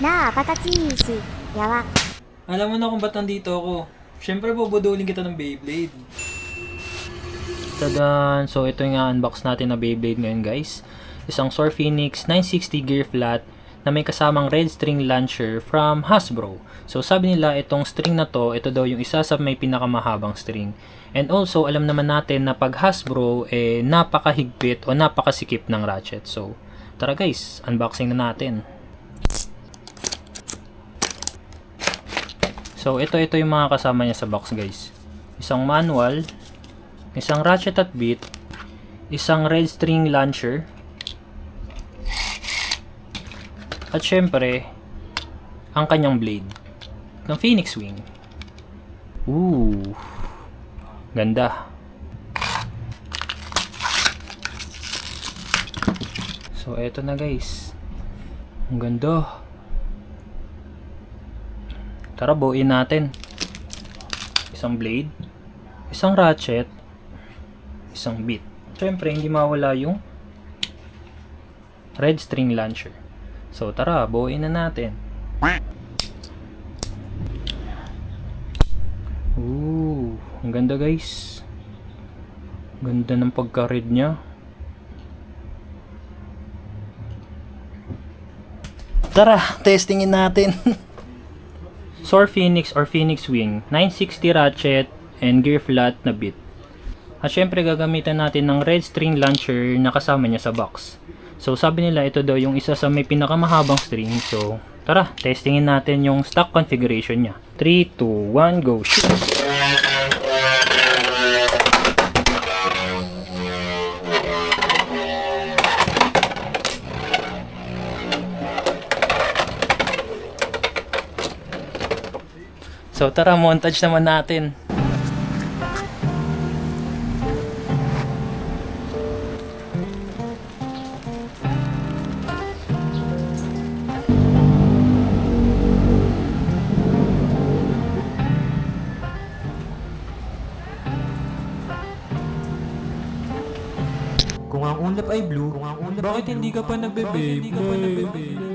Nakakatachishi. Yawa. Alam mo na kung ba't nandito ako. Siyempre bubudulin kita ng Beyblade. Tadan! So ito yung unbox natin na Beyblade ngayon guys. Isang Soar Phoenix 960 gear flat na may kasamang red string launcher from Hasbro. So sabi nila itong string na to, ito daw yung isa sa may pinakamahabang string. And also alam naman natin na pag Hasbro napakahigpit o napakasikip ng ratchet. So tara guys, unboxing na natin. So ito yung mga kasama niya sa box guys. Isang manual, isang ratchet at bit, isang red string launcher, at syempre, ang kanyang blade ng Phoenix Wing. Ooh, ganda. So eto na guys. Ang ganda. Tara, buuin natin. Isang blade, isang ratchet, isang bit. Siyempre, hindi mawala yung red string launcher. So, tara, buuin na natin. Ooh, ang ganda guys. Ganda ng pagka-red niya. Tara, testingin natin. Soar Phoenix or Phoenix Wing, 960 ratchet and gear flat na bit. At syempre gagamitan natin ng red string launcher na kasama niya sa box. So sabi nila ito daw yung isa sa may pinakamahabang string. So tara, testingin natin yung stock configuration niya. 3, 2, 1, go shoot! So tara, montage naman natin. Kung ang ulap ay blue, bakit hindi ka pa nagbe-Beyblade?